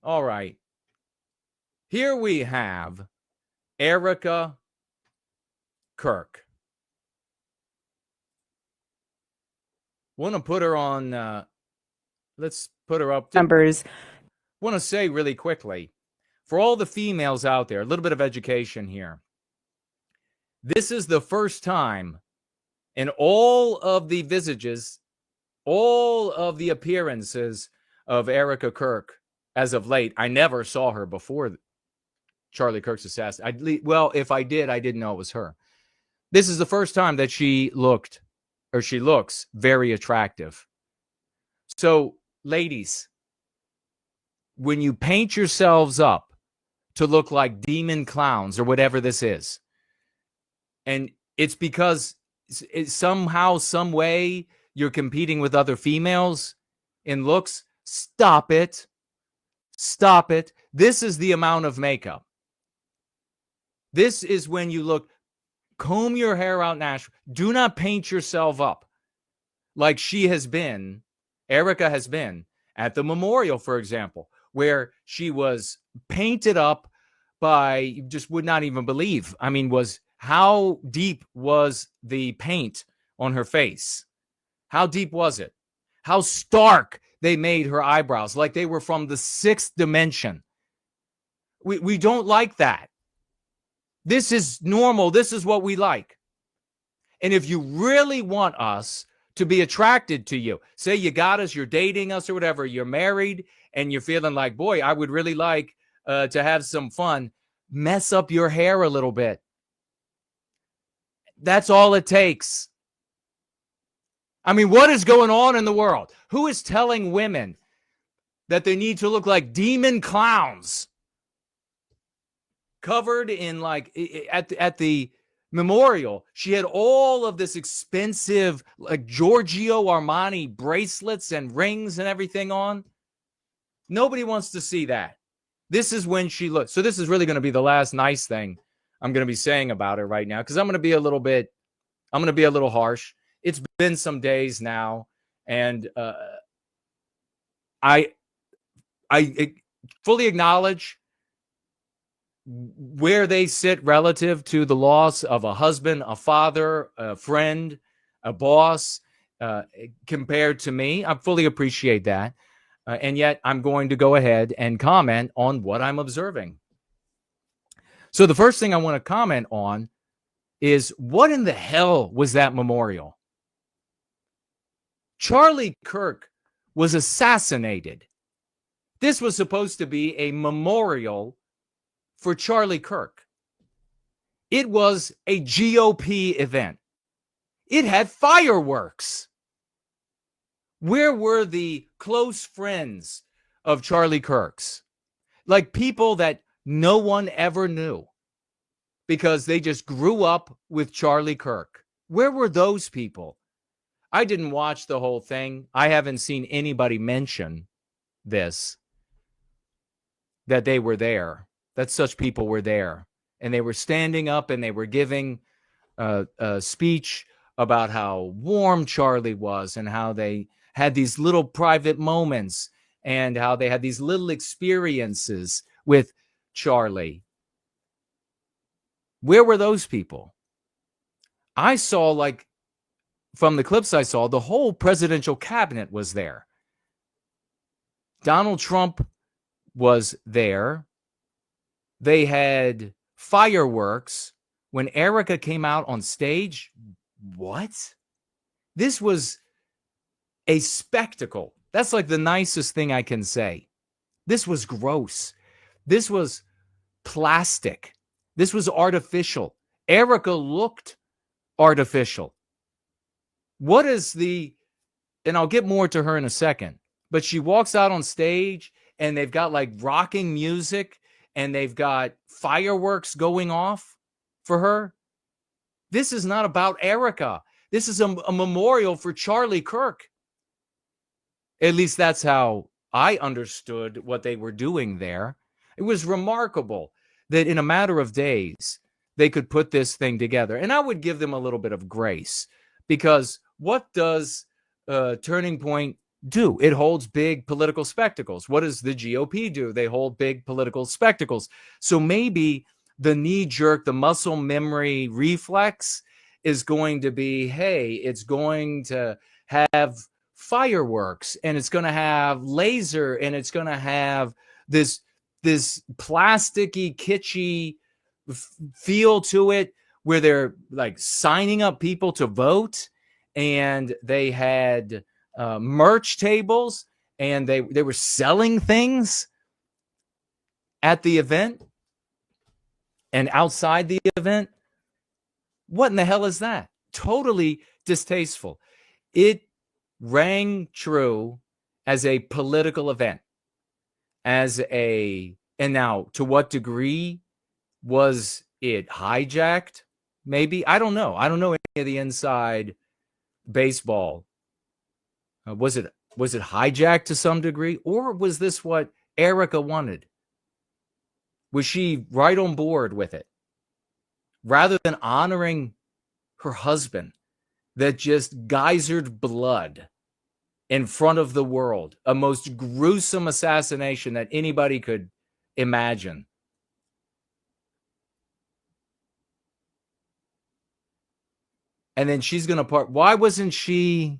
All right. Here we have Erika Kirk. Want to put her on, let's put her up. Numbers. Want to say really quickly, for all the females out there, a little bit of education here. This is the first time in all of the visages, all of the appearances of Erika Kirk as of late. I never saw her before Charlie Kirk's assassin. Well, if I did, I didn't know it was her. This is the first time that she looks very attractive. So, ladies, when you paint yourselves up to look like demon clowns or whatever this is, and it's because somehow, some way, you're competing with other females in looks, stop it. Stop it. This is the amount of makeup. This is when you comb your hair out naturally. Do not paint yourself up like Erika has been at the memorial, for example, where she was painted up by, you just would not even believe. I mean, how deep was the paint on her face? How deep was it? How stark they made her eyebrows, like they were from the sixth dimension. We don't like that. This is normal. This is what we like. And if you really want us to be attracted to you, say you got us, you're dating us or whatever, you're married and you're feeling like, boy, I would really like to have some fun, mess up your hair a little bit. That's all it takes. I mean, what is going on in the world? Who is telling women that they need to look like demon clowns? Covered in, like, at the memorial, she had all of this expensive, like, Giorgio Armani bracelets and rings and everything on. Nobody wants to see that. This is when she looks. So this is really going to be the last nice thing I'm going to be saying about her right now, because I'm going to be a little harsh. It's been some days now, and I fully acknowledge where they sit relative to the loss of a husband, a father, a friend, a boss, compared to me. I fully appreciate that. And yet I'm going to go ahead and comment on what I'm observing. So the first thing I want to comment on is, what in the hell was that memorial? Charlie Kirk was assassinated. This was supposed to be a memorial for Charlie Kirk. It was a GOP event. It had fireworks. Where were the close friends of Charlie Kirk's? Like, people that no one ever knew because they just grew up with Charlie Kirk. Where were those people? I didn't watch the whole thing. I haven't seen anybody mention this, that they were there, that such people were there. And they were standing up and they were giving a speech about how warm Charlie was and how they had these little private moments and how they had these little experiences with Charlie. Where were those people? I saw, like, from the clips I saw, the whole presidential cabinet was there. Donald Trump was there. They had fireworks when Erika came out on stage. What? This was a spectacle. That's like the nicest thing I can say. This was gross. This was plastic. This was artificial. Erika looked artificial. What is and I'll get more to her in a second, but she walks out on stage and they've got, like, rocking music and they've got fireworks going off for her. This is not about Erika. This is a memorial for Charlie Kirk. At least that's how I understood what they were doing there. It was remarkable that in a matter of days, they could put this thing together. And I would give them a little bit of grace, because what does Turning Point do? It holds big political spectacles. What does the GOP do? They hold big political spectacles. So maybe the knee jerk, the muscle memory reflex is going to be, hey, it's going to have fireworks, and it's going to have laser, and it's going to have this plasticky, kitschy feel to it, where they're like signing up people to vote, and they had merch tables, and they were selling things at the event and outside the event. What in the hell is that? Totally distasteful. It rang true as a political event, and now to what degree was it hijacked? Maybe. I don't know. I don't know any of the inside baseball. Was it hijacked to some degree, or was this what Erika wanted? Was she right on board with it? Rather than honoring her husband that just geysered blood in front of the world, a most gruesome assassination that anybody could imagine. And then she's going to part. Why wasn't she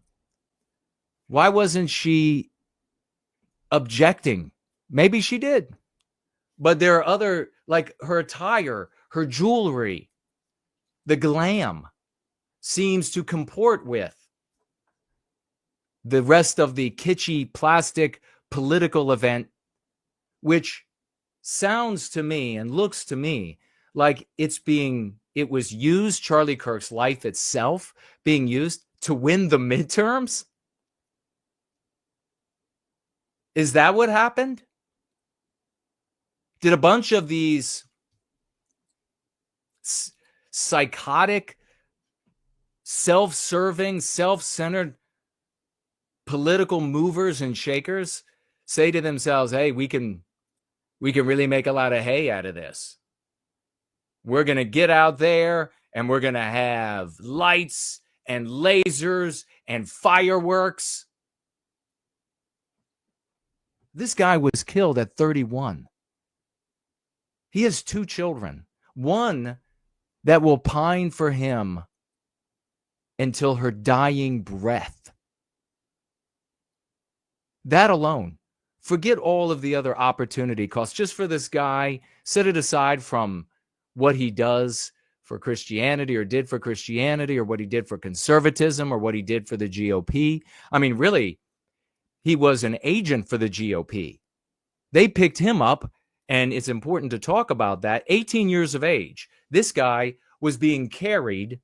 objecting? Maybe she did. But there are other, like her attire, her jewelry, the glam seems to comport with the rest of the kitschy plastic political event, which sounds to me and looks to me like it was used, Charlie Kirk's life itself being used to win the midterms. Is that what happened? Did a bunch of these psychotic, self-serving, self-centered political movers and shakers say to themselves, hey, we can really make a lot of hay out of this. We're going to get out there and we're going to have lights and lasers and fireworks. This guy was killed at 31. He has 2 children, one that will pine for him until her dying breath. That alone, forget all of the other opportunity costs. Just for this guy, set it aside from what he does for Christianity or did for Christianity or what he did for conservatism or what he did for the GOP. I mean, really, he was an agent for the GOP. They picked him up, and it's important to talk about that. 18 years of age, this guy was being carried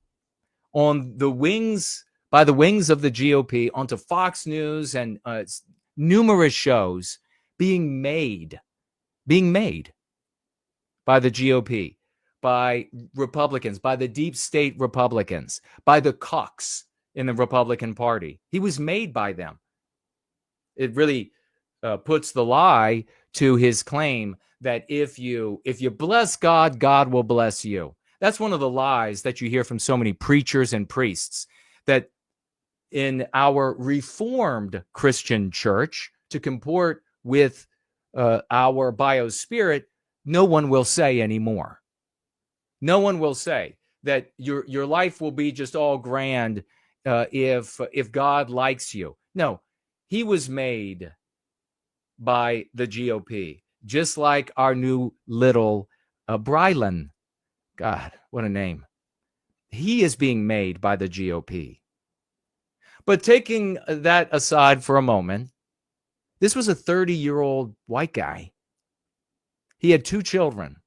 on the wings, by the wings of the GOP, onto Fox News and numerous shows being made by the GOP, by Republicans, by the deep state Republicans, by the cucks in the Republican Party. He was made by them. It really puts the lie to his claim that if you bless God, God will bless you. That's one of the lies that you hear from so many preachers and priests, that in our Reformed Christian church, to comport with our biospirit, no one will say anymore. No one will say that your life will be just all grand if God likes you. No, he was made by the GOP, just like our new little Brylan. God, what a name. He is being made by the GOP. But taking that aside for a moment, this was a 30-year-old white guy. He had 2 children.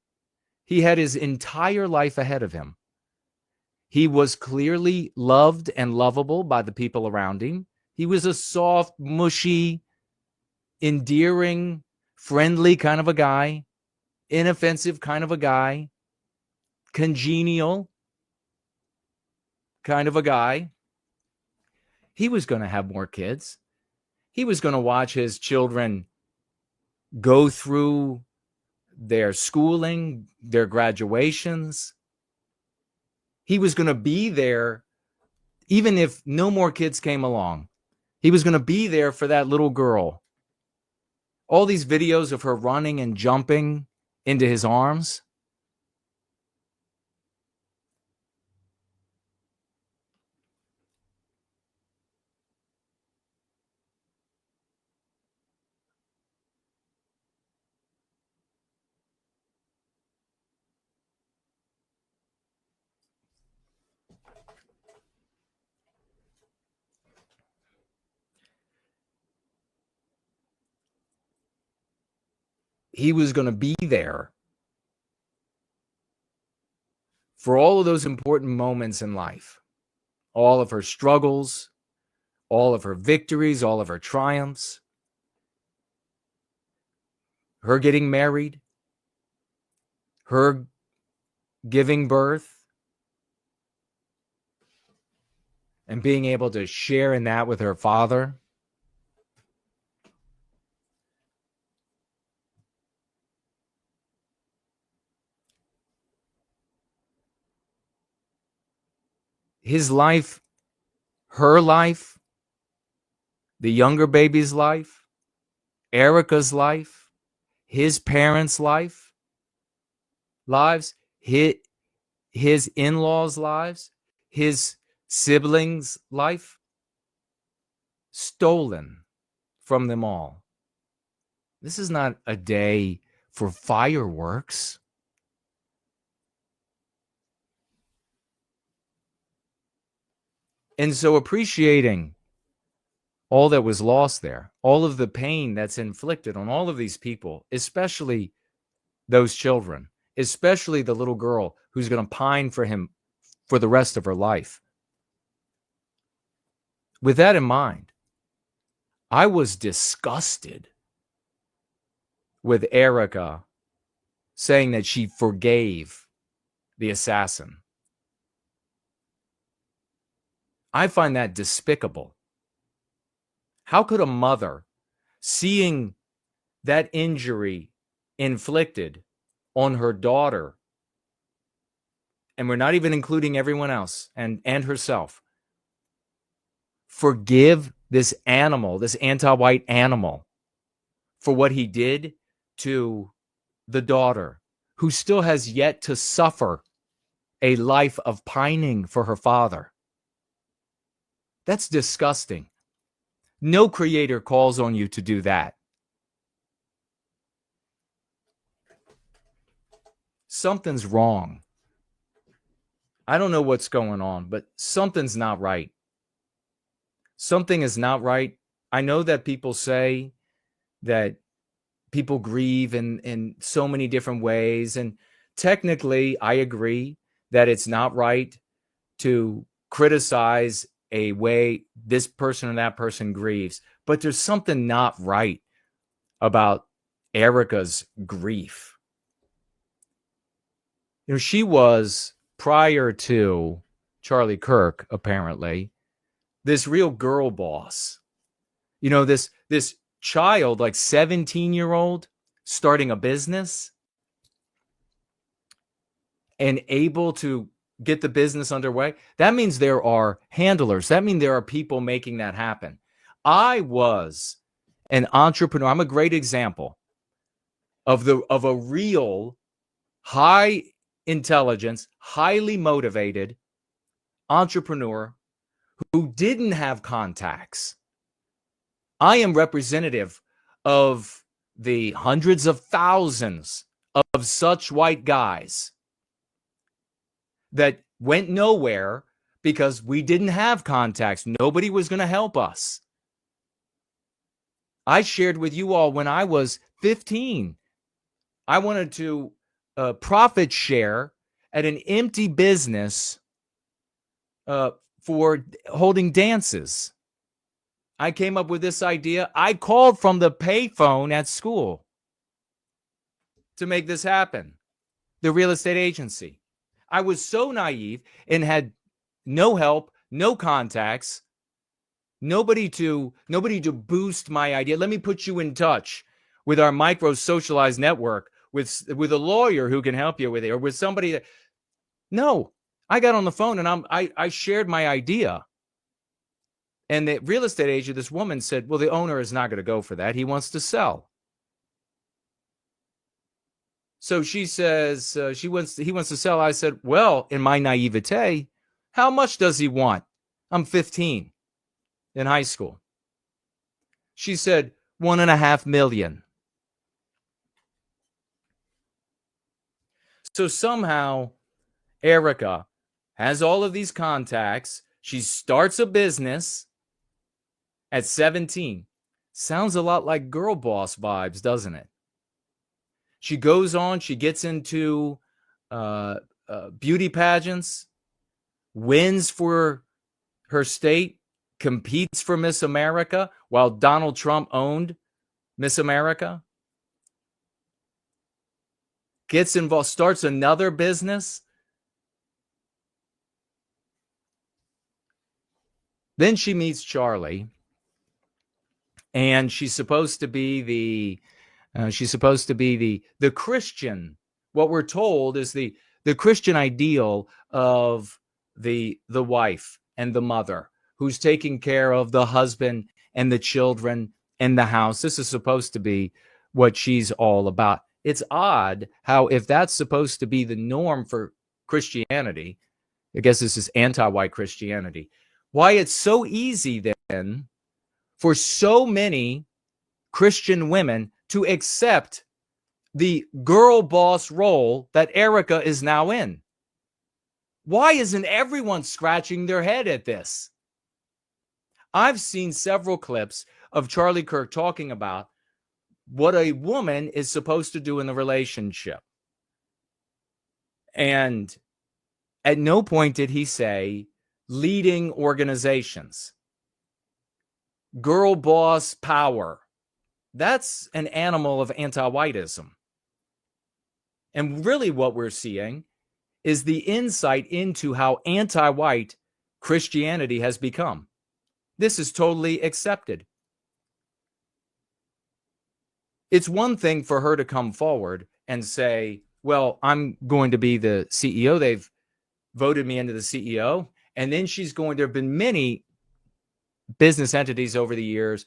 He had his entire life ahead of him. He was clearly loved and lovable by the people around him. He was a soft, mushy, endearing, friendly kind of a guy, inoffensive kind of a guy, congenial kind of a guy. He was going to have more kids. He was going to watch his children go through their schooling, their graduations. He was going to be there even if no more kids came along. He was going to be there for that little girl. All these videos of her running and jumping into his arms. He was going to be there for all of those important moments in life, all of her struggles, all of her victories, all of her triumphs, her getting married, her giving birth, and being able to share in that with her father. His life, her life, the younger baby's life, Erika's life, his parents' lives, his in-laws' lives, his siblings' life, stolen from them all. This is not a day for fireworks. And so appreciating all that was lost there, all of the pain that's inflicted on all of these people, especially those children, especially the little girl who's going to pine for him for the rest of her life. With that in mind, I was disgusted with Erika saying that she forgave the assassin. I find that despicable. How could a mother, seeing that injury inflicted on her daughter, and we're not even including everyone else and herself, forgive this animal, this anti-white animal, for what he did to the daughter, who still has yet to suffer a life of pining for her father? That's disgusting. No creator calls on you to do that. Something's wrong. I don't know what's going on, but something's not right. Something is not right. I know that people say that people grieve in so many different ways. And technically, I agree that it's not right to criticize a way this person or that person grieves. But there's something not right about Erika's grief. You know, she was, prior to Charlie Kirk, apparently, this real girl boss. You know, this child, like 17-year-old, starting a business and able to get the business underway. That means there are handlers. That means there are people making that happen. I was an entrepreneur. I'm a great example of a real high intelligence, highly motivated entrepreneur who didn't have contacts. I am representative of the hundreds of thousands of such white guys that went nowhere because we didn't have contacts. Nobody was going to help us. I shared with you all when I was 15, I wanted to profit share at an empty business for holding dances. I came up with this idea. I called from the payphone at school to make this happen. The real estate agency. I was so naive and had no help, no contacts, nobody to boost my idea. Let me put you in touch with our micro socialized network, with a lawyer who can help you with it, or with somebody that. No, I got on the phone and I shared my idea. And the real estate agent, this woman, said, well, the owner is not going to go for that. He wants to sell. So she says, he wants to sell. I said, well, in my naivete, how much does he want? I'm 15 in high school. She said, $1.5 million. So somehow Erika has all of these contacts. She starts a business at 17. Sounds a lot like girl boss vibes, doesn't it? She goes on, she gets into beauty pageants, wins for her state, competes for Miss America while Donald Trump owned Miss America. Gets involved, starts another business. Then she meets Charlie, and she's supposed to be the Christian. What we're told is the Christian ideal of the wife and the mother who's taking care of the husband and the children and the house. This is supposed to be what she's all about. It's odd how, if that's supposed to be the norm for Christianity, I guess this is anti-white Christianity, why it's so easy then for so many Christian women to accept the girl boss role that Erika is now in. Why isn't everyone scratching their head at this? I've seen several clips of Charlie Kirk talking about what a woman is supposed to do in the relationship. And at no point did he say leading organizations, girl boss power. That's an animal of anti-whiteism. And really what we're seeing is the insight into how anti-white Christianity has become. This is totally accepted. It's one thing for her to come forward and say, well, I'm going to be the CEO. They've voted me into the CEO. And then there have been many business entities over the years.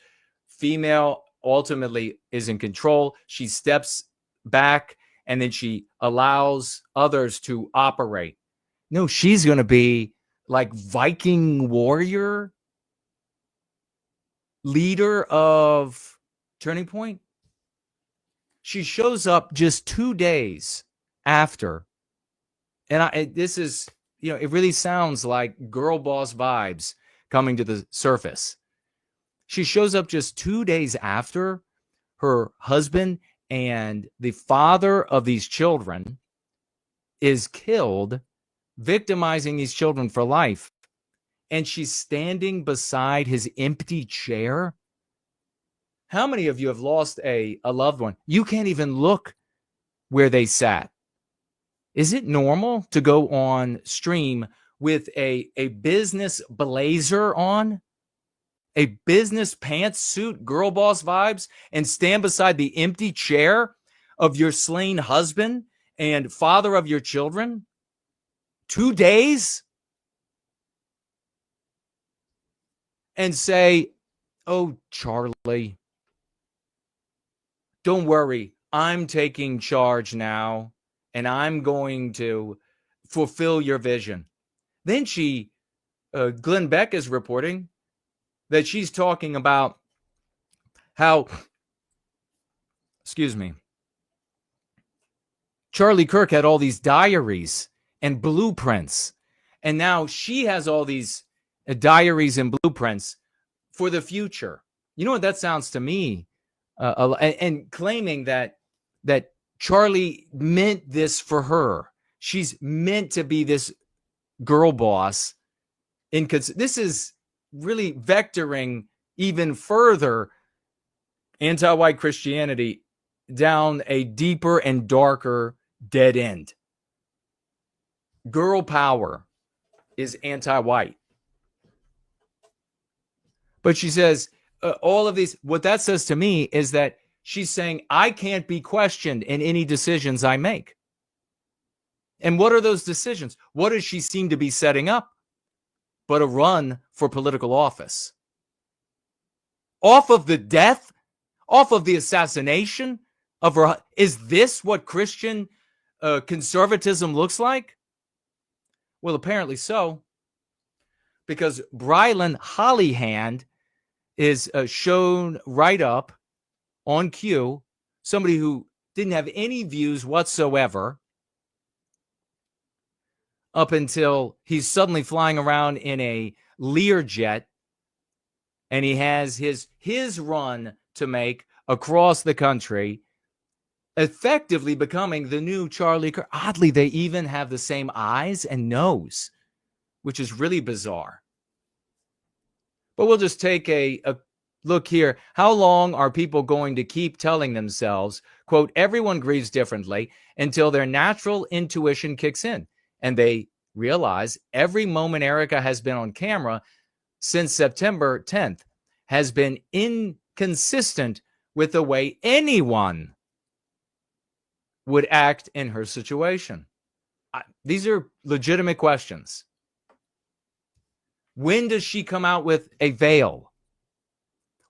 Female ultimately is in control. She steps back and then she allows others to operate. No, she's going to be like Viking warrior leader of Turning Point. She shows up just 2 days after. And this is, it really sounds like girl boss vibes coming to the surface. She shows up just 2 days after her husband and the father of these children is killed, victimizing these children for life. And she's standing beside his empty chair. How many of you have lost a loved one? You can't even look where they sat. Is it normal to go on stream with a business blazer on, a business pantsuit, girl boss vibes, and stand beside the empty chair of your slain husband and father of your children? 2 days? And say, oh, Charlie, don't worry. I'm taking charge now, and I'm going to fulfill your vision. Then Glenn Beck is reporting that she's talking about how, Charlie Kirk had all these diaries and blueprints, and now she has all these diaries and blueprints for the future. You know what that sounds to me? And claiming that Charlie meant this for her. She's meant to be this girl boss. This is really vectoring even further anti-white Christianity down a deeper and darker dead end. Girl power is anti-white. But she says all of these, what that says to me is that she's saying, I can't be questioned in any decisions I make. And what are those decisions? What does she seem to be setting up? But a run for political office. off of the death, off of the assassination of her. Is this what Christian conservatism looks like? Well, apparently so, because Brylan Hollyhand is shown right up on cue, somebody who didn't have any views whatsoever up until he's suddenly flying around in a Learjet, and he has his run to make across the country, effectively becoming the new Charlie Kirk. Oddly, they even have the same eyes and nose, which is really bizarre. But we'll just take a look here. How long are people going to keep telling themselves, quote, everyone grieves differently, until their natural intuition kicks in and they realize every moment Erika has been on camera since September 10th has been inconsistent with the way anyone would act in her situation? These are legitimate questions. When does she come out with a veil?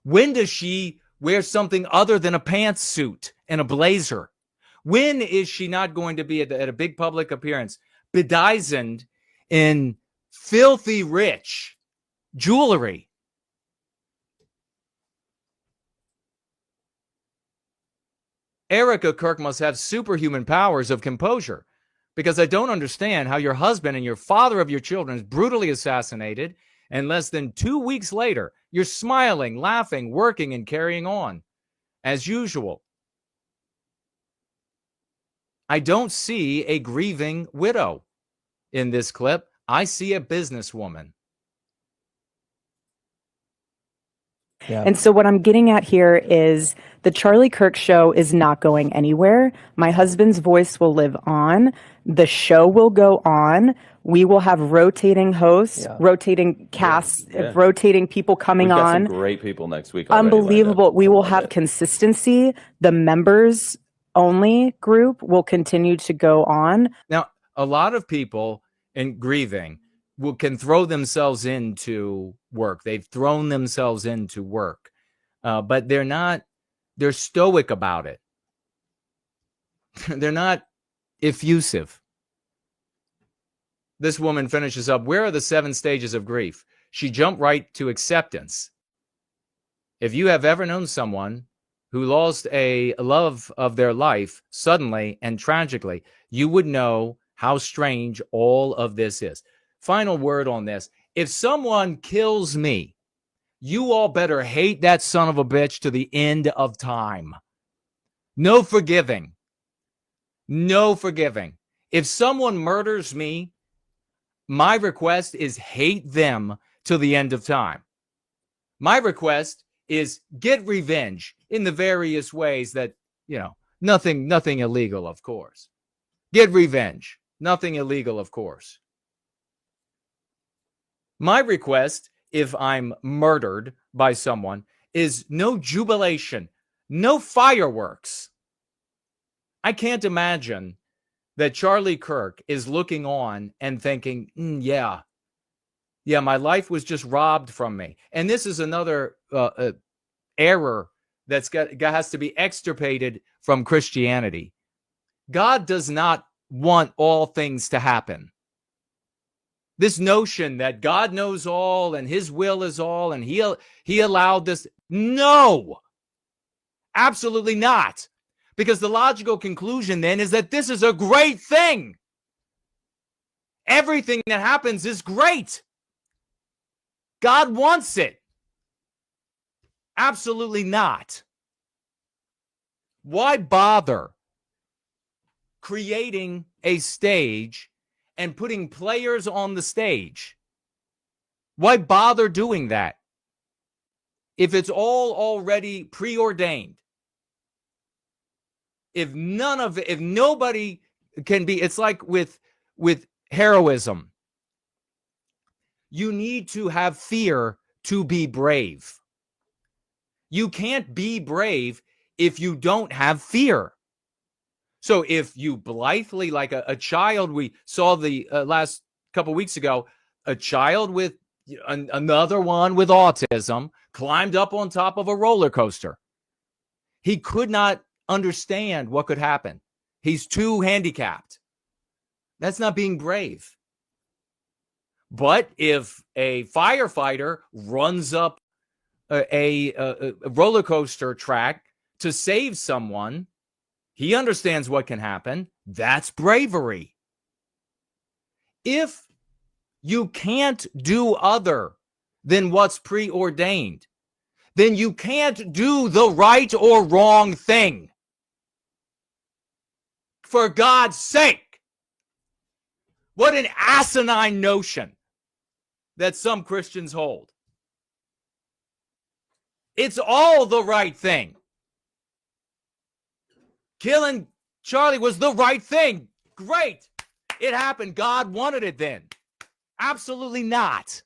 When does she wear something other than a pantsuit and a blazer? When is she not going to be at a big public appearance bedizened in filthy rich jewelry? Erika Kirk must have superhuman powers of composure, because I don't understand how your husband and your father of your children is brutally assassinated, and less than 2 weeks later, you're smiling, laughing, working, and carrying on as usual. I don't see a grieving widow in this clip. I see a businesswoman. Yeah. And so what I'm getting at here is the Charlie Kirk show is not going anywhere. My husband's voice will live on. The show will go on. We will have rotating hosts, rotating casts, rotating people coming on. We've got some great people next week. Unbelievable. We will have consistency. The members only group will continue to go on. Now, a lot of people in grieving can throw themselves into work. They've thrown themselves into work, but they're stoic about it. They're not effusive. This woman finishes up, where are the 7 stages of grief? She jumped right to acceptance. If you have ever known someone who lost a love of their life suddenly and tragically, you would know how strange all of this is. Final word on this. If someone kills me, you all better hate that son of a bitch to the end of time. No forgiving. No forgiving. If someone murders me, my request is hate them till the end of time. My request is get revenge in the various ways that, nothing illegal, of course. Get revenge. Nothing illegal, of course. My request, if I'm murdered by someone, is no jubilation, no fireworks. I can't imagine that Charlie Kirk is looking on and thinking, yeah, my life was just robbed from me. And this is another error that's has to be extirpated from Christianity. God does not want all things to happen. This notion that God knows all and his will is all and he allowed this. No, absolutely not. Because the logical conclusion then is that this is a great thing. Everything that happens is great. God wants it. Absolutely not. Why bother creating a stage and putting players on the stage? Why bother doing that if it's all already preordained? If nobody can be, it's like with heroism. You need to have fear to be brave. You can't be brave if you don't have fear. So if you blithely, like a child, we saw the last couple weeks ago, a child with Another one with autism climbed up on top of a roller coaster. He could not understand what could happen. He's too handicapped. That's not being brave. But if a firefighter runs up a roller coaster track to save someone, he understands what can happen. That's bravery. If you can't do other than what's preordained, then you can't do the right or wrong thing. For God's sake. What an asinine notion that some Christians hold. It's all the right thing. Killing Charlie was the right thing. Great. It happened. God wanted it then. Absolutely not.